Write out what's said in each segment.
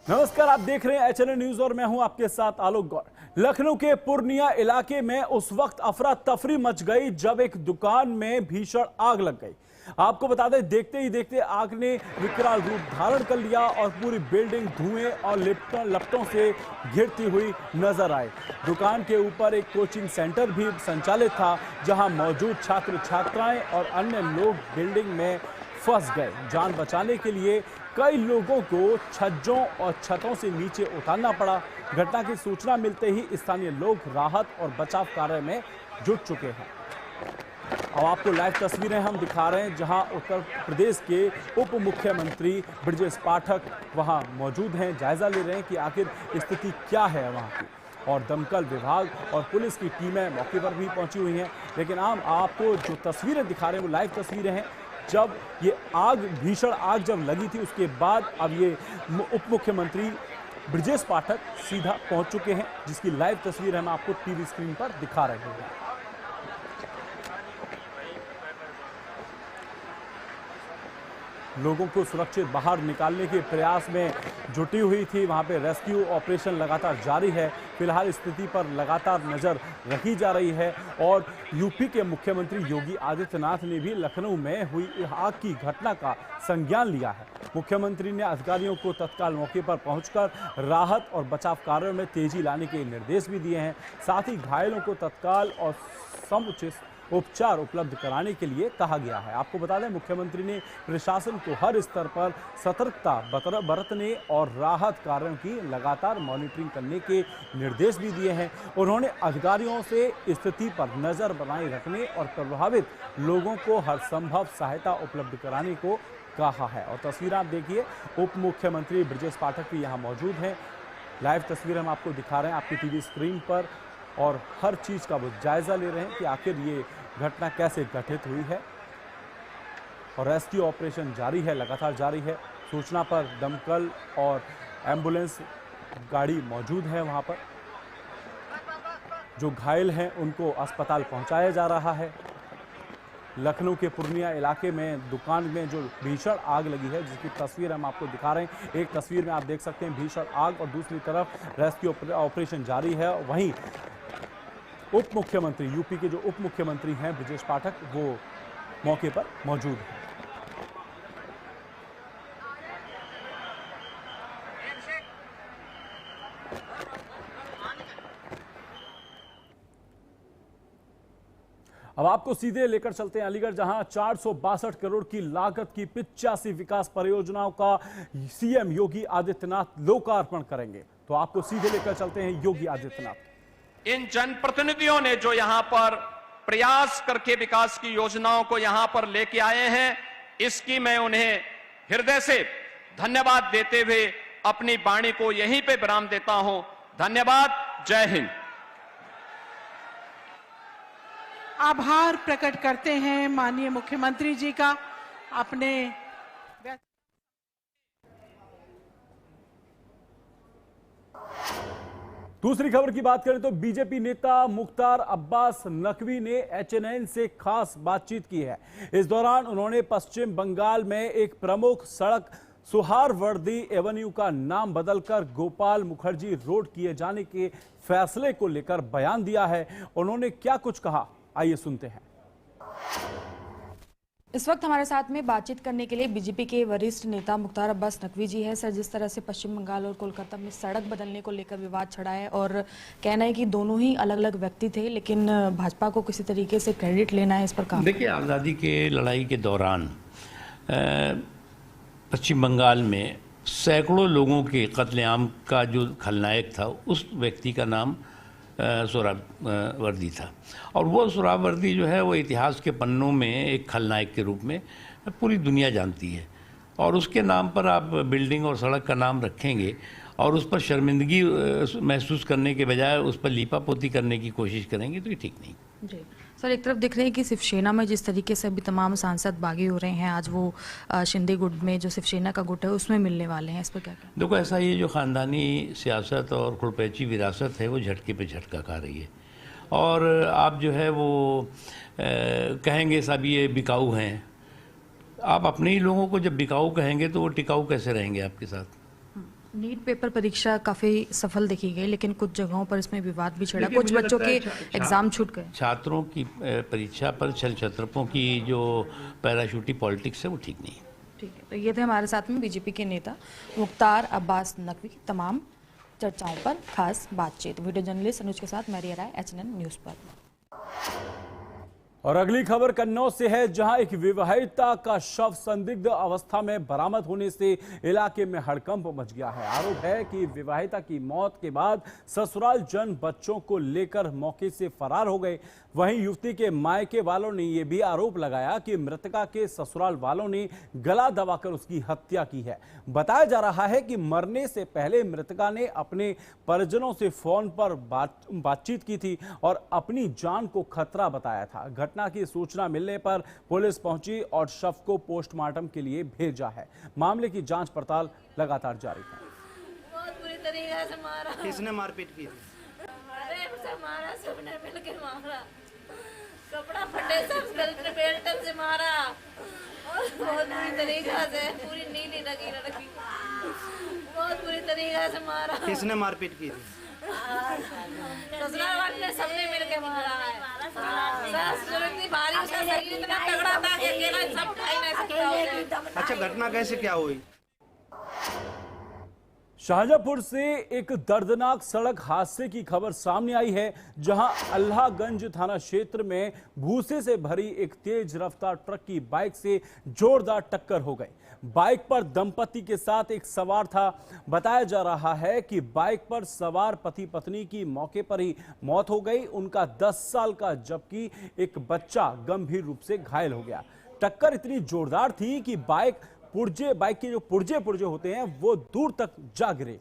नमस्कार, आप देख रहे हैं एचएनएन न्यूज और मैं हूं आपके साथ आलोक गौर। लखनऊ के पूर्णिया इलाके में उस वक्त अफरा तफरी मच गई जब एक दुकान में भीषण आग लग गई। आपको बता दें, देखते ही देखते आग ने विकराल रूप धारण कर लिया और पूरी बिल्डिंग धुएं और लपटों से घिरती हुई नजर आई। दुकान के ऊपर एक कोचिंग सेंटर भी संचालित था, जहां मौजूद छात्र छात्राएं और अन्य लोग बिल्डिंग में फंस गए। जान बचाने के लिए कई लोगों को छज्जों और छतों से नीचे उतारना पड़ा। घटना की सूचना मिलते ही स्थानीय लोग राहत और बचाव कार्य में जुट चुके हैं। अब आपको लाइव तस्वीरें हम दिखा रहे हैं, जहां उत्तर प्रदेश के उप मुख्यमंत्री ब्रजेश पाठक वहां मौजूद हैं, जायजा ले रहे हैं कि आखिर स्थिति क्या है वहां की। और दमकल विभाग और पुलिस की टीमें मौके पर भी पहुंची हुई हैं। लेकिन हम आपको जो तस्वीरें दिखा रहे हैं वो लाइव तस्वीरें हैं। जब ये भीषण आग जब लगी थी, उसके बाद अब ये उप मुख्यमंत्री ब्रजेश पाठक सीधा पहुंच चुके हैं, जिसकी लाइव तस्वीर हम आपको टीवी स्क्रीन पर दिखा रहे हैं। लोगों को सुरक्षित बाहर निकालने के प्रयास में जुटी हुई थी। वहां पे रेस्क्यू ऑपरेशन लगातार जारी है। फिलहाल स्थिति पर लगातार नजर रखी जा रही है और यूपी के मुख्यमंत्री योगी आदित्यनाथ ने भी लखनऊ में हुई आग की घटना का संज्ञान लिया है। मुख्यमंत्री ने अधिकारियों को तत्काल मौके पर पहुंचकर राहत और बचाव कार्यों में तेजी लाने के निर्देश भी दिए हैं। साथ ही घायलों को तत्काल और समुचित उपचार उपलब्ध कराने के लिए कहा गया है। आपको बता दें, मुख्यमंत्री ने प्रशासन को हर स्तर पर सतर्कता बरतने और राहत कार्यों की लगातार मॉनिटरिंग करने के निर्देश भी दिए हैं। उन्होंने अधिकारियों से स्थिति पर नजर बनाए रखने और प्रभावित लोगों को हर संभव सहायता उपलब्ध कराने को कहा है। और तस्वीर आप देखिए, उप मुख्यमंत्री ब्रजेश पाठक भी यहाँ मौजूद हैं। लाइव तस्वीर हम आपको दिखा रहे हैं आपकी टीवी स्क्रीन पर और हर चीज का वो जायजा ले रहे हैं कि आखिर ये घटना कैसे घटित हुई है। और रेस्क्यू ऑपरेशन जारी है, लगातार जारी है। सूचना पर दमकल और एम्बुलेंस गाड़ी मौजूद है। वहां पर जो घायल हैं उनको अस्पताल पहुंचाया जा रहा है। लखनऊ के पूर्णिया इलाके में दुकान में जो भीषण आग लगी है, जिसकी तस्वीर हम आपको दिखा रहे हैं। एक तस्वीर में आप देख सकते हैं भीषण आग और दूसरी तरफ रेस्क्यू ऑपरेशन जारी है। वहीं उप मुख्यमंत्री, यूपी के जो उप मुख्यमंत्री हैं ब्रजेश पाठक, वो मौके पर मौजूद हैं। अब आपको सीधे लेकर चलते हैं अलीगढ़, जहां 462 करोड़ की लागत की 85 विकास परियोजनाओं का सीएम योगी आदित्यनाथ लोकार्पण करेंगे। तो आपको सीधे लेकर चलते हैं योगी आदित्यनाथ। इन जनप्रतिनिधियों ने जो यहां पर प्रयास करके विकास की योजनाओं को यहां पर लेके आए हैं, इसकी मैं उन्हें हृदय से धन्यवाद देते हुए अपनी वाणी को यहीं पे विराम देता हूं। धन्यवाद। जय हिंद। आभार प्रकट करते हैं माननीय मुख्यमंत्री जी का। अपने दूसरी खबर की बात करें तो बीजेपी नेता मुख्तार अब्बास नकवी ने एचएनएन से खास बातचीत की है। इस दौरान उन्होंने पश्चिम बंगाल में एक प्रमुख सड़क सुहारवर्दी एवेन्यू का नाम बदलकर गोपाल मुखर्जी रोड किए जाने के फैसले को लेकर बयान दिया है। उन्होंने क्या कुछ कहा, आइए सुनते हैं। इस वक्त हमारे साथ में बातचीत करने के लिए बीजेपी के वरिष्ठ नेता मुख्तार अब्बास नकवी जी हैं। सर, जिस तरह से पश्चिम बंगाल और कोलकाता में सड़क बदलने को लेकर विवाद छड़ा है और कहना है कि दोनों ही अलग अलग व्यक्ति थे, लेकिन भाजपा को किसी तरीके से क्रेडिट लेना है, इस पर काम। देखिए, आज़ादी के लड़ाई के दौरान पश्चिम बंगाल में सैकड़ों लोगों के कत्लेआम का जो खलनायक था, उस व्यक्ति का नाम सोहरावर्दी था। और वो सोहरावर्दी जो है वो इतिहास के पन्नों में एक खलनायक के रूप में पूरी दुनिया जानती है। और उसके नाम पर आप बिल्डिंग और सड़क का नाम रखेंगे और उस पर शर्मिंदगी महसूस करने के बजाय उस पर लीपापोती करने की कोशिश करेंगे तो ये ठीक नहीं। जी सर, एक तरफ दिख रहे हैं कि शिवसेना में जिस तरीके से अभी तमाम सांसद बागी हो रहे हैं, आज वो शिंदे गुट में जो शिवसेना का गुट है उसमें मिलने वाले हैं, इस पर क्या कहना? देखो, ऐसा ये जो ख़ानदानी सियासत और खुरपैची विरासत है वो झटके पे झटका खा रही है। और आप जो है वो कहेंगे सब ये बिकाऊ हैं। आप अपने ही लोगों को जब बिकाऊ कहेंगे तो वो टिकाऊ कैसे रहेंगे आपके साथ? नीट पेपर परीक्षा काफी सफल देखी गई, लेकिन कुछ जगहों पर इसमें विवाद भी छिड़ा, कुछ बच्चों के एग्जाम छूट गए। छात्रों की परीक्षा पर छल छत्रपों की जो पैराशूटी पॉलिटिक्स है वो ठीक नहीं है। ठीक है, तो ये थे हमारे साथ में बीजेपी के नेता मुख्तार अब्बास नकवी की तमाम चर्चाओं पर खास बातचीत। वीडियो जर्नलिस्ट अनुज के साथ मैरिया राय, HNN न्यूज पर। और अगली खबर कन्नौज से है, जहां एक विवाहिता का शव संदिग्ध अवस्था में बरामद होने से इलाके में हड़कंप मच गया है। आरोप है कि विवाहिता की मौत के बाद ससुराल जन बच्चों को लेकर मौके से फरार हो गए। वहीं युवती के मायके वालों ने यह भी आरोप लगाया कि मृतका के ससुराल वालों ने गला दबाकर उसकी हत्या की है। बताया जा रहा है कि मरने से पहले मृतका ने अपने परिजनों से फोन पर बातचीत की थी और अपनी जान को खतरा बताया था। घटना की सूचना मिलने पर पुलिस पहुंची और शव को पोस्टमार्टम के लिए भेजा है। मामले की जांच पड़ताल लगातार जारी है। बहुत बुरी तरीके से मारा। किसने मारपीट की? अरे उसे मारा, सबने मिलके मारा, कपड़ा फटे, सब गलत बेल्ट से मारा और बहुत बुरी तरीके से, पूरी नीली लगी लड़की, बहुत बुरी तरीके से मारा। किसने मारपीट की थी? ससुराल वाले ने सबने मिलके मारा है। ससुर इतनी भारी, उसका शरीर इतना तगड़ा था कि अकेला सब उठा ही नहीं सकता उसे। अच्छा, घटना कैसे क्या हुई? शाहजहांपुर से एक दर्दनाक सड़क हादसे की खबर सामने आई है, जहां अल्लाहगंज थाना क्षेत्र में भूसे से भरी एक तेज रफ्तार ट्रक की बाइक से जोरदार टक्कर हो गई। बाइक पर दंपति के साथ एक सवार था। बताया जा रहा है कि बाइक पर सवार पति पत्नी की मौके पर ही मौत हो गई। उनका 10 साल का जबकि एक बच्चा गंभीर रूप से घायल हो गया। टक्कर इतनी जोरदार थी कि बाइक के जो पुर्जे होते हैं वो दूर तक जा गिरे।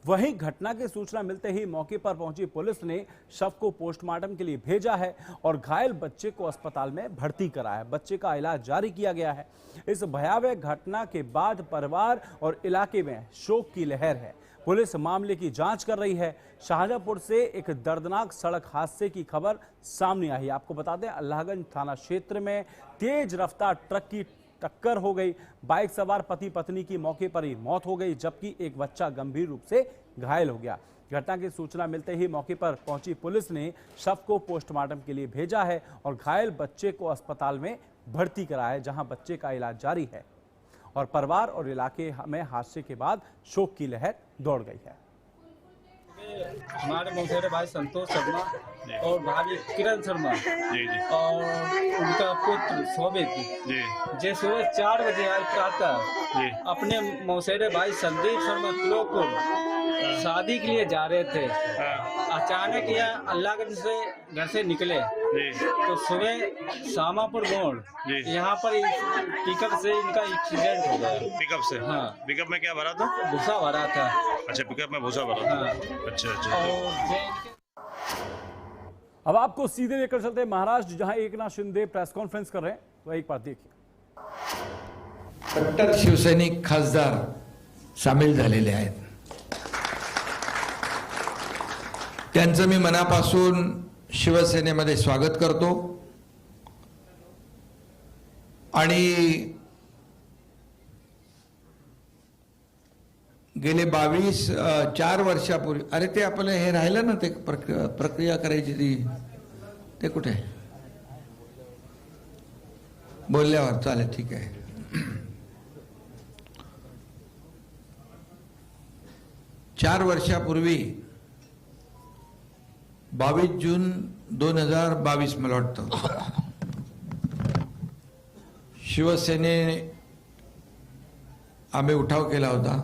वहीं घटना की सूचना मिलते ही मौके पर पहुंची पुलिस ने शव को पोस्टमार्टम के लिए भेजा है और घायल बच्चे को अस्पताल में भर्ती कराया है। बच्चे का इलाज जारी किया गया है। इस भयावह घटना के बाद परिवार और इलाके में शोक की लहर है। पुलिस मामले की जांच कर रही है। शाहजहांपुर से एक दर्दनाक सड़क हादसे की खबर सामने आई। आपको बता दें, अल्लाहगंज थाना क्षेत्र में तेज रफ्तार ट्रक की टक्कर हो गई। बाइक सवार पति पत्नी की मौके पर ही मौत हो गई, जबकि एक बच्चा गंभीर रूप से घायल हो गया। घटना की सूचना मिलते ही मौके पर पहुंची पुलिस ने शव को पोस्टमार्टम के लिए भेजा है और घायल बच्चे को अस्पताल में भर्ती कराया है, जहां बच्चे का इलाज जारी है। और परिवार और इलाके में हादसे के बाद शोक की लहर दौड़ गई है। हमारे मौसेरे भाई संतोष शर्मा और भाभी किरण शर्मा और उनका पुत्र शोभित जे सुबह 4 बजे आज प्रातः अपने मौसेरे भाई संदीप शर्मा तुलोपुर शादी के लिए जा रहे थे। अचानक यह अल्लाहगंज से घर से निकले तो सुबह सामापुर मोड़ यहाँ पर पिकअप से इनका एक्सीडेंट हो गया। पिकअप से? हाँ। पिकअप में क्या भरा था? भूसा भरा था। अच्छा, पिकअप में भूसा भरा था। हाँ। अच्छा। अब आपको सीधे लेकर चलते हैं महाराष्ट्र, जहां एकनाथ शिंदे प्रेस कॉन्फ्रेंस कर रहे हैं। तो एक बार देखिए। कट्टर शिवसैनिक खासदार सामील झालेले आहेत। त्यांचं मी मनापासून शिवसेनेमध्ये स्वागत करतो आणि गेले 4 वर्षापूर्वी, अरे ते आपलं हे राहिलं ना, ते प्रक्रिया करायची ती, ते कुठे बोलल्यावर चालेल, ठीक आहे। 4 वर्षापूर्वी 22 जून 2022 मला वाटतं शिवसेनेने आम्ही उठाव केला होता।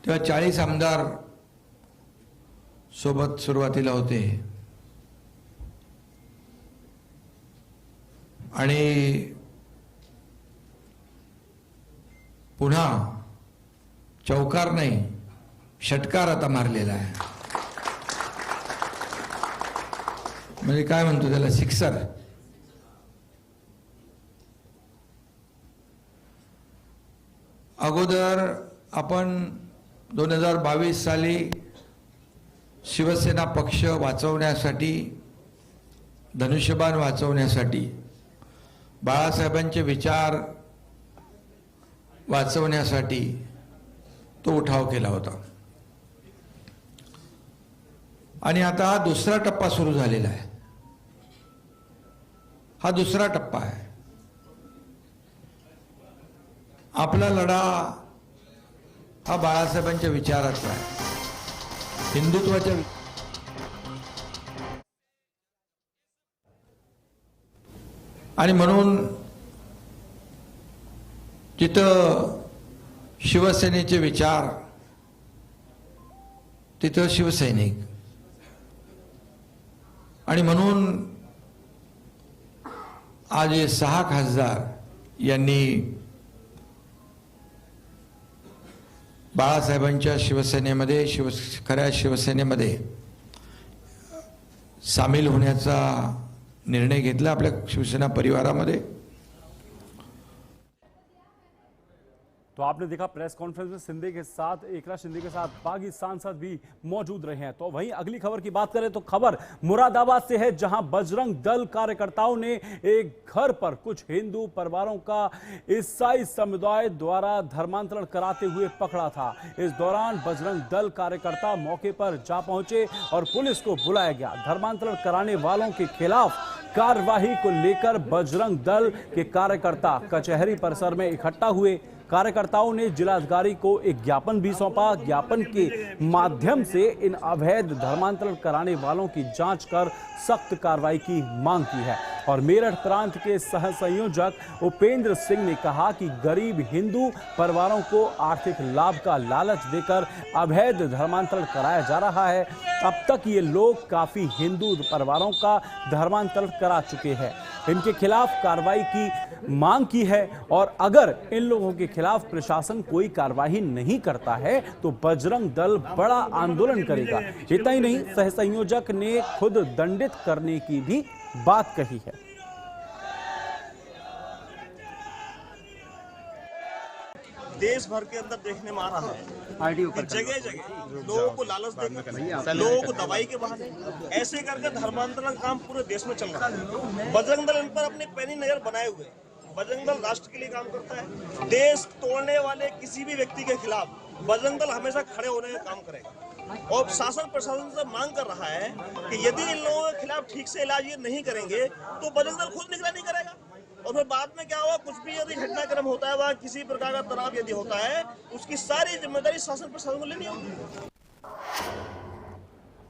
तेव्हा 40 आमदार सोबत सुरुवातीला होते आणि पुन्हा चौकार नाही, षटकार आता मारलेला आहे। म्हणजे काय म्हणतो त्याला, सिक्सर। अगोदर आपण 2022 साली शिवसेना पक्ष वाचवण्यासाठी, धनुष्यबाण वाचवण्यासाठी, बाळासाहेबांचे विचार वाचवण्यासाठी तो उठाव केला होता. आणि आता हा दुसरा टप्पा सुरू झालेला आहे. हा दुसरा टप्पा आहे. आपला लढा हा बाळासाहेबांच्या विचाराचा आहे, हिंदुत्वाच्या. आणि म्हणून जिथं शिवसेनेचे विचार तिथं शिवसैनिक. आणि म्हणून आज हे 6 खासदार यांनी बाळासाहेबांच्या शिवसेनेमध्ये खऱ्या शिवसेनेमध्ये सामील होण्याचा निर्णय घेतला आपल्या शिवसेना परिवारामध्ये. तो आपने देखा प्रेस कॉन्फ्रेंस में शिंदे के साथ, एकनाथ शिंदे के साथ बागी सांसद भी मौजूद रहे हैं. तो वहीं अगली खबर की बात करें तो खबर मुरादाबाद से है, जहां बजरंग दल कार्यकर्ताओं ने एक घर पर कुछ हिंदू परिवारों का ईसाई समुदाय द्वारा धर्मांतरण कराते हुए पकड़ा था. इस दौरान बजरंग दल कार्यकर्ता मौके पर जा पहुंचे और पुलिस को बुलाया गया. धर्मांतरण कराने वालों के खिलाफ कार्यवाही को लेकर बजरंग दल के कार्यकर्ता कचहरी परिसर में इकट्ठा हुए. कार्यकर्ताओं ने जिलाधिकारी को एक ज्ञापन भी सौंपा. ज्ञापन के माध्यम से इन अवैध धर्मांतरण कराने वालों की जांच कर सख्त कार्रवाई की मांग की है. और मेरठ प्रांत के सह संयोजक उपेंद्र सिंह ने कहा कि गरीब हिंदू परिवारों को आर्थिक लाभ का लालच देकर अवैध धर्मांतरण कराया जा रहा है. अब तक ये लोग काफी हिंदू परिवारों का धर्मांतरण करा चुके हैं. इनके खिलाफ कार्रवाई की मांग की है और अगर इन लोगों के खिलाफ प्रशासन कोई कार्रवाई नहीं करता है तो बजरंग दल बड़ा आंदोलन करेगा. इतना ही नहीं, सह संयोजक ने खुद दंडित करने की भी बात कही है. देश भर के अंदर देखने में आ रहा है कि जगह जगह लोगों को लालच देकर, लोगों को दवाई के बहाने ऐसे करके धर्मांतरण काम पूरे देश में चल रहा है. बजरंग दल इन पर अपनी पैनी नजर बनाए हुए. बजरंग दल राष्ट्र के लिए काम करता है. देश तोड़ने वाले किसी भी व्यक्ति के खिलाफ बजरंग दल हमेशा खड़े होने का काम करेगा और शासन प्रशासन से मांग कर रहा है कि यदि इन लोगों के खिलाफ ठीक से इलाज ये नहीं करेंगे तो बजरंग दल खुद निगरानी करेगा. और फिर बाद में क्या हुआ, कुछ भी यदि घटनाक्रम होता है, वह किसी प्रकार का तनाव यदि होता है, उसकी सारी जिम्मेदारी शासन प्रशासन को लेनी होगी.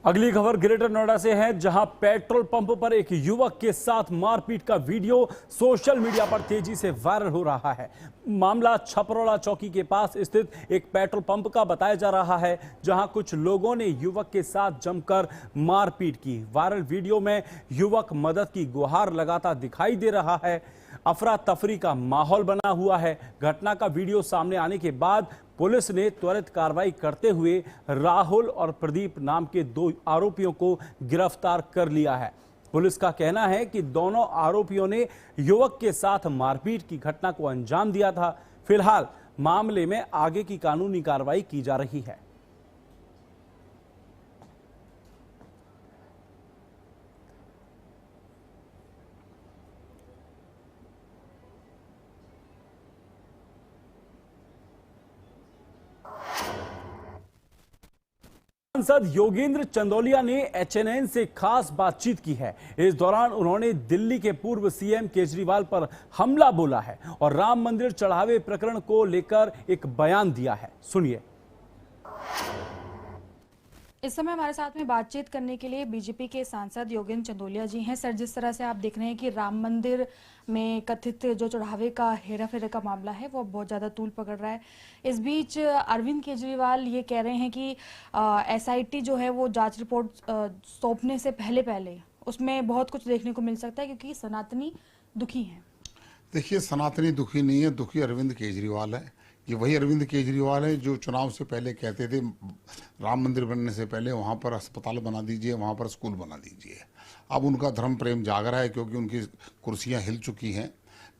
अगली खबर ग्रेटर नोएडा से है, जहां पेट्रोल पंप पर एक युवक के साथ मारपीट का वीडियो सोशल मीडिया पर तेजी से वायरल हो रहा है. मामला छपरोड़ा चौकी के पास स्थित एक पेट्रोल पंप का बताया जा रहा है, जहां कुछ लोगों ने युवक के साथ जमकर मारपीट की. वायरल वीडियो में युवक मदद की गुहार लगाता दिखाई दे रहा है. अफरा तफरी का माहौल बना हुआ है. घटना का वीडियो सामने आने के बाद पुलिस ने त्वरित कार्रवाई करते हुए राहुल और प्रदीप नाम के 2 आरोपियों को गिरफ्तार कर लिया है. पुलिस का कहना है कि दोनों आरोपियों ने युवक के साथ मारपीट की घटना को अंजाम दिया था. फिलहाल मामले में आगे की कानूनी कार्रवाई की जा रही है. सांसद योगेंद्र चंदौलिया ने एचएनएन से खास बातचीत की है. इस दौरान उन्होंने दिल्ली के पूर्व सीएम केजरीवाल पर हमला बोला है और राम मंदिर चढ़ावे प्रकरण को लेकर एक बयान दिया है. सुनिए. इस समय हमारे साथ में बातचीत करने के लिए बीजेपी के सांसद योगेंद्र चंदौलिया जी हैं. सर, जिस तरह से आप देख रहे हैं कि राम मंदिर में कथित जो चढ़ावे का हेराफेरी का मामला है वो बहुत ज़्यादा तूल पकड़ रहा है. इस बीच अरविंद केजरीवाल ये कह रहे हैं कि एसआईटी जो है वो जांच रिपोर्ट सौंपने से पहले उसमें बहुत कुछ देखने को मिल सकता है, क्योंकि सनातनी दुखी हैं. देखिए, सनातनी दुखी नहीं है, दुखी अरविंद केजरीवाल है. ये वही अरविंद केजरीवाल है जो चुनाव से पहले कहते थे राम मंदिर बनने से पहले वहाँ पर अस्पताल बना दीजिए, वहाँ पर स्कूल बना दीजिए. अब उनका धर्म प्रेम जाग रहा है क्योंकि उनकी कुर्सियाँ हिल चुकी हैं.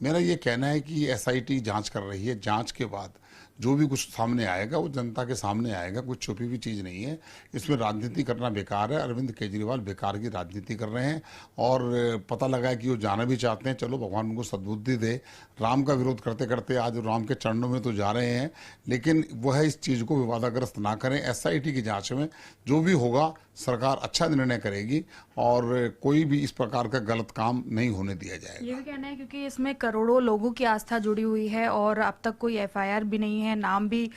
मेरा ये कहना है कि एसआईटी जांच कर रही है. जांच के बाद जो भी कुछ सामने आएगा वो जनता के सामने आएगा, कुछ छुपी हुई चीज़ नहीं है। इसमें राजनीति करना बेकार है। अरविंद केजरीवाल बेकार की राजनीति कर रहे हैं और पता लगा है कि वो जाना भी चाहते हैं। चलो भगवान उनको सद्बुद्धि दे। राम का विरोध करते करते आज राम के चरणों में तो जा रहे हैं, लेकिन वह इस चीज़ को विवादाग्रस्त ना करें। SIT की जांच में जो भी होगा सरकार अच्छा निर्णय करेगी और कोई भी इस प्रकार का गलत काम नहीं होने दिया जाएगा। ये भी कहना है क्योंकि इसमें करोड़ों लोगों की आस्था जुड़ी हुई है और अब तक कोई FIR भी नहीं है, नाम भी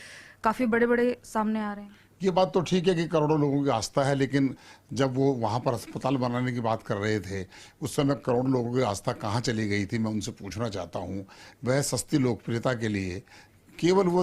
काफी बड़े बड़े सामने आ रहे हैं। ये बात तो ठीक है कि करोड़ों लोगों की आस्था है, लेकिन जब वो वहाँ पर अस्पताल बनाने की बात कर रहे थे उस समय करोड़ों लोगों की आस्था कहाँ चली गई थी, मैं उनसे पूछना चाहता हूँ। वह सस्ती लोकप्रियता के लिए केवल वो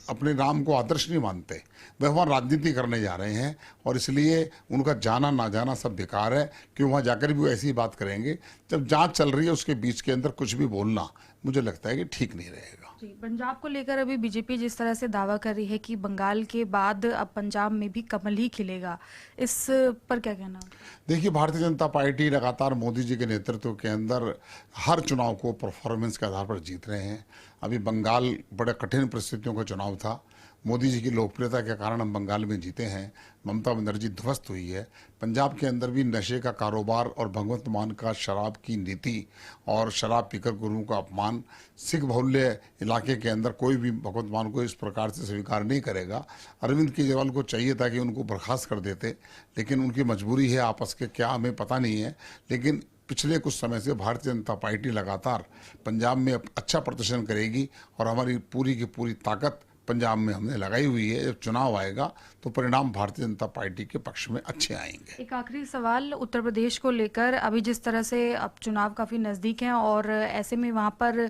अपने राम को आदर्श नहीं मानते, वह वहाँ राजनीति करने जा रहे हैं और इसलिए उनका जाना ना जाना सब बेकार है। कि वहाँ जाकर भी वो ऐसी बात करेंगे। जब जांच चल रही है उसके बीच के अंदर कुछ भी बोलना मुझे लगता है कि ठीक नहीं रहेगा। जी, पंजाब को लेकर अभी बीजेपी जिस तरह से दावा कर रही है कि बंगाल के बाद अब पंजाब में भी कमल ही खिलेगा, इस पर क्या कहना? देखिए, भारतीय जनता पार्टी लगातार मोदी जी के नेतृत्व के अंदर हर चुनाव को परफॉर्मेंस के आधार पर जीत रहे हैं। अभी बंगाल बड़े कठिन परिस्थितियों का चुनाव था। मोदी जी की लोकप्रियता के कारण हम बंगाल में जीते हैं। ममता बनर्जी ध्वस्त हुई है। पंजाब के अंदर भी नशे का कारोबार और भगवंत मान का शराब की नीति और शराब पीकर गुरुओं का अपमान, सिख बहुल्य इलाके के अंदर कोई भी भगवंत मान को इस प्रकार से स्वीकार नहीं करेगा। अरविंद केजरीवाल को चाहिए था कि उनको बर्खास्त कर देते, लेकिन उनकी मजबूरी है आपस के क्या हमें पता नहीं है। लेकिन पिछले कुछ समय से भारतीय जनता पार्टी लगातार पंजाब में अच्छा प्रदर्शन करेगी और हमारी पूरी की पूरी ताकत पंजाब में हमने लगाई हुई है। जब चुनाव आएगा तो परिणाम भारतीय जनता पार्टी के पक्ष में अच्छे आएंगे। एक आखिरी सवाल उत्तर प्रदेश को लेकर, अभी जिस तरह से अब चुनाव काफी नजदीक हैं और ऐसे में वहां पर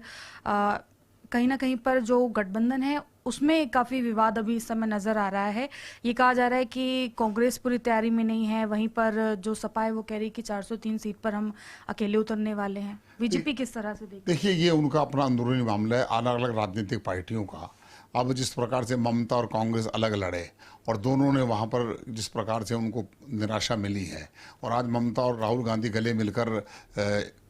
कहीं ना कहीं पर जो गठबंधन है उसमें काफी विवाद अभी इस समय नजर आ रहा है। ये कहा जा रहा है कि कांग्रेस पूरी तैयारी में नहीं है, वहीं पर जो सपा है वो कह रही है कि 403 सीट पर हम अकेले उतरने वाले हैं। बीजेपी किस तरह से देखती है? देखिए, ये उनका अपना अंदरूनी मामला है अलग अलग राजनीतिक पार्टियों का। अब जिस प्रकार से ममता और कांग्रेस अलग लड़े और दोनों ने वहाँ पर जिस प्रकार से उनको निराशा मिली है और आज ममता और राहुल गांधी गले मिलकर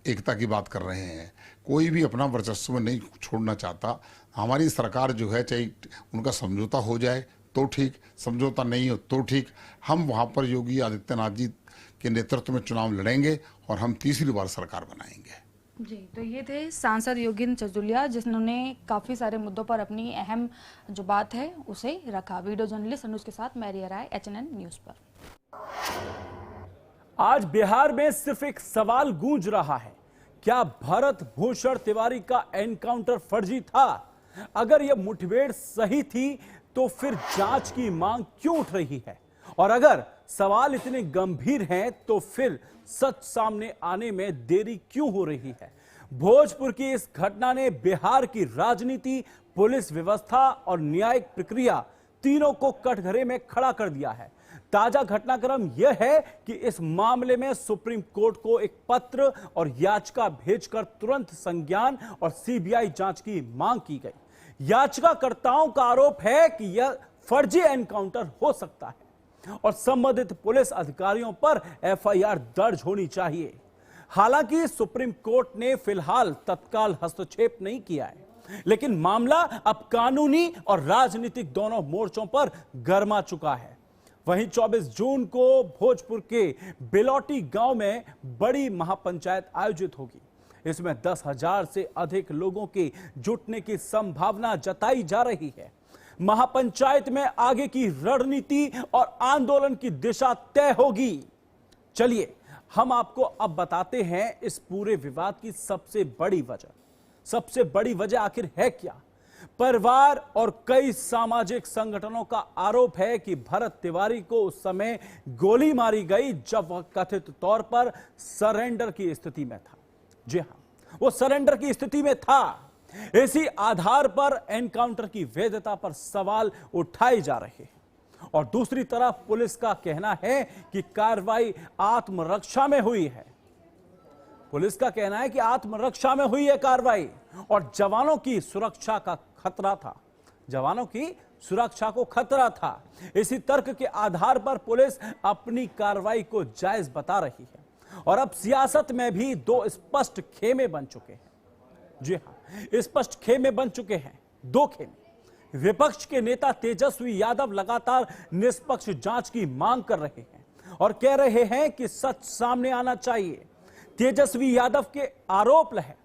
एकता की बात कर रहे हैं। कोई भी अपना वर्चस्व नहीं छोड़ना चाहता। हमारी सरकार जो है, चाहे उनका समझौता हो जाए तो ठीक, समझौता नहीं हो तो ठीक, हम वहाँ पर योगी आदित्यनाथ जी के नेतृत्व में चुनाव लड़ेंगे और हम तीसरी बार सरकार बनाएंगे। जी, तो ये थे सांसद योगेंद्र चंचुलिया, जिन्होंने काफी सारे मुद्दों पर अपनी अहम जो बात है उसे रखा। वीडियो जर्नलिस्ट अनुज के साथ मैं रिया राय, HNN न्यूज पर। आज बिहार में सिर्फ एक सवाल गूंज रहा है, क्या भरत भूषण तिवारी का एनकाउंटर फर्जी था? अगर यह मुठभेड़ सही थी तो फिर जांच की मांग क्यों उठ रही है? और अगर सवाल इतने गंभीर हैं तो फिर सच सामने आने में देरी क्यों हो रही है? भोजपुर की इस घटना ने बिहार की राजनीति, पुलिस व्यवस्था और न्यायिक प्रक्रिया तीनों को कटघरे में खड़ा कर दिया है। ताजा घटनाक्रम यह है कि इस मामले में सुप्रीम कोर्ट को एक पत्र और याचिका भेजकर तुरंत संज्ञान और CBI जांच की मांग की गई। याचिकाकर्ताओं का आरोप है कि यह फर्जी एनकाउंटर हो सकता है और संबंधित पुलिस अधिकारियों पर FIR दर्ज होनी चाहिए। हालांकि सुप्रीम कोर्ट ने फिलहाल तत्काल हस्तक्षेप नहीं किया है, लेकिन मामला अब कानूनी और राजनीतिक दोनों मोर्चों पर गर्मा चुका है। वहीं 24 जून को भोजपुर के बिलौटी गांव में बड़ी महापंचायत आयोजित होगी। इसमें 10,000 से अधिक लोगों के जुटने की संभावना जताई जा रही है। महापंचायत में आगे की रणनीति और आंदोलन की दिशा तय होगी। चलिए हम आपको अब बताते हैं इस पूरे विवाद की सबसे बड़ी वजह आखिर है क्या। परिवार और कई सामाजिक संगठनों का आरोप है कि भरत तिवारी को उस समय गोली मारी गई जब वह कथित तौर पर सरेंडर की स्थिति में था। जी हां, वो सरेंडर की स्थिति में था। इसी आधार पर एनकाउंटर की वैधता पर सवाल उठाए जा रहे हैं और दूसरी तरफ पुलिस का कहना है कि कार्रवाई आत्मरक्षा में हुई है। पुलिस का कहना है कि आत्मरक्षा में हुई है कार्रवाई और जवानों की सुरक्षा का खतरा था, जवानों की सुरक्षा को खतरा था। इसी तर्क के आधार पर पुलिस अपनी कार्रवाई को जायज बता रही है और अब सियासत में भी दो स्पष्ट खेमे बन चुके हैं। जी हां, स्पष्ट खेमे बन चुके हैं, दो खेमे। विपक्ष के नेता तेजस्वी यादव लगातार निष्पक्ष जांच की मांग कर रहे हैं और कह रहे हैं कि सच सामने आना चाहिए। तेजस्वी यादव के आरोप है,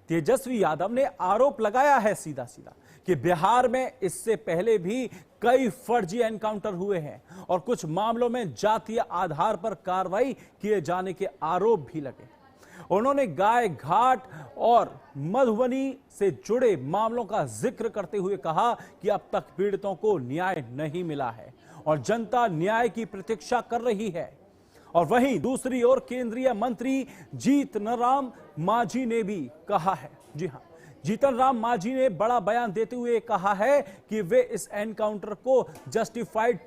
तेजस्वी यादव ने आरोप लगाया है सीधा सीधा कि बिहार में इससे पहले भी कई फर्जी एनकाउंटर हुए हैं और कुछ मामलों में जातीय आधार पर कार्रवाई किए जाने के आरोप भी लगे। उन्होंने गाय घाट और मधुबनी से जुड़े मामलों का जिक्र करते हुए कहा कि अब तक पीड़ितों को न्याय नहीं मिला है और जनता न्याय की प्रतीक्षा कर रही है। और वहीं दूसरी ओर केंद्रीय मंत्री जीतन राम मांझी ने भी कहा है, जी हां, जीतन राम मांझी ने बड़ा बयान देते हुए कहा है कि वे इस एनकाउंटर को जस्टिफाइड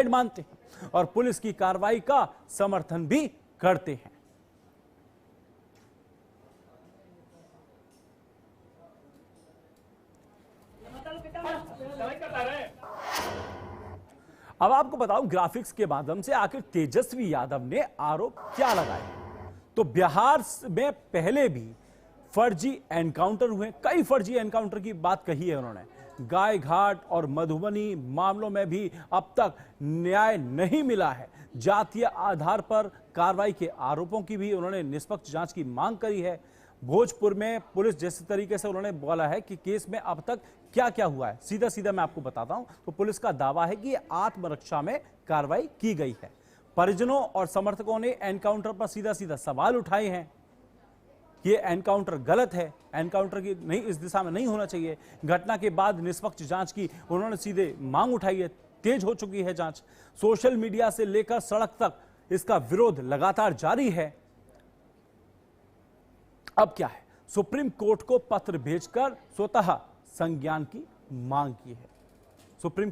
मानते हैं और पुलिस की कार्रवाई का समर्थन भी करते हैं। अब आपको बताऊं ग्राफिक्स के माध्यम से आखिर तेजस्वी यादव ने आरोप क्या लगाए। तो बिहार में पहले भी फर्जी एनकाउंटर हुए, कई फर्जी एनकाउंटर की बात कही है उन्होंने। गाय घाट और मधुबनी मामलों में भी अब तक न्याय नहीं मिला है। जातीय आधार पर कार्रवाई के आरोपों की भी उन्होंने निष्पक्ष जांच की मांग करी है। भोजपुर में पुलिस जिस तरीके से उन्होंने बोला है कि केस में अब तक क्या क्या हुआ है, सीधा सीधा मैं आपको बताता हूं। तो पुलिस का दावा है कि आत्मरक्षा में कार्रवाई की गई है। परिजनों और समर्थकों ने एनकाउंटर पर सीधा सीधा सवाल उठाए हैं कि एनकाउंटर गलत है, एनकाउंटर की नहीं, इस दिशा में नहीं होना चाहिए। घटना के बाद निष्पक्ष जांच की उन्होंने सीधे मांग उठाई है। तेज हो चुकी है जांच। सोशल मीडिया से लेकर सड़क तक इसका विरोध लगातार जारी है। अब क्या है, सुप्रीम कोर्ट को पत्र भेजकर स्वतः संज्ञान की मांग की है। सुप्रीम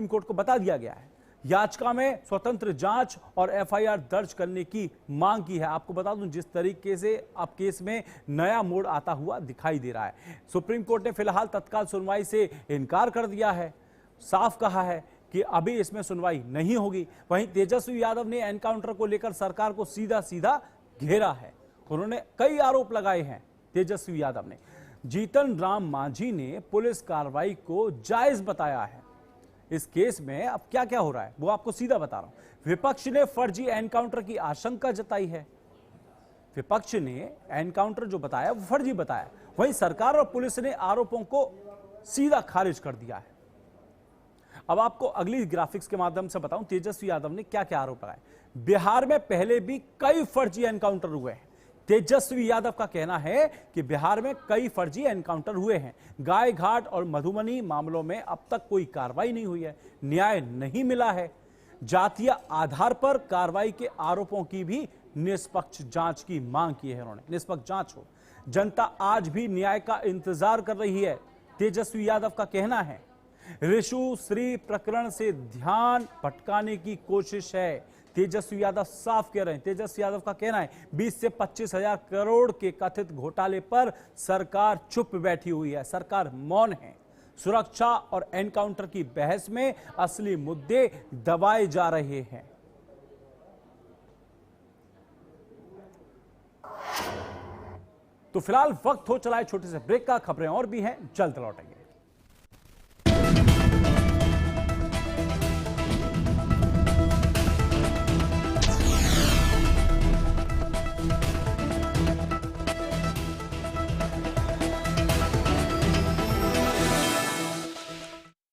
कोर्ट को बता दिया गया है, याचिका में स्वतंत्र जांच और एफआईआर दर्ज करने की मांग की है। आपको बता दूं जिस तरीके से अब केस में नया मोड़ आता हुआ दिखाई दे रहा है। सुप्रीम कोर्ट ने फिलहाल तत्काल सुनवाई से इनकार कर दिया है, साफ कहा है कि अभी इसमें सुनवाई नहीं होगी। वहीं तेजस्वी यादव ने एनकाउंटर को लेकर सरकार को सीधा सीधा घेरा है। उन्होंने कई आरोप लगाए हैं तेजस्वी यादव ने। जीतन राम मांझी ने पुलिस कार्रवाई को जायज बताया है। इस केस में अब क्या क्या हो रहा है वो आपको सीधा बता रहा हूं। विपक्ष ने फर्जी एनकाउंटर की आशंका जताई है। विपक्ष ने एनकाउंटर जो बताया वो फर्जी बताया। वहीं सरकार और पुलिस ने आरोपों को सीधा खारिज कर दिया है। अब आपको अगली ग्राफिक्स के माध्यम से बताऊं तेजस्वी यादव ने क्या क्या आरोप लगाए। बिहार में पहले भी कई फर्जी एनकाउंटर हुए हैं। तेजस्वी यादव का कहना है कि बिहार में कई फर्जी एनकाउंटर हुए हैं। गाय घाट और मधुबनी मामलों में अब तक कोई कार्रवाई नहीं हुई है, न्याय नहीं मिला है। जातीय आधार पर कार्रवाई के आरोपों की भी निष्पक्ष जांच की मांग की है उन्होंने। निष्पक्ष जांच हो, जनता आज भी न्याय का इंतजार कर रही है, तेजस्वी यादव का कहना है। ऋषु श्री प्रकरण से ध्यान भटकाने की कोशिश है, तेजस्वी यादव साफ कह रहे हैं। तेजस्वी यादव का कहना है 20 से 25 हजार करोड़ के कथित घोटाले पर सरकार चुप बैठी हुई है, सरकार मौन है। सुरक्षा और एनकाउंटर की बहस में असली मुद्दे दबाए जा रहे हैं। तो फिलहाल वक्त हो चला है छोटे से ब्रेक का। खबरें और भी हैं, जल्द लौटेंगे।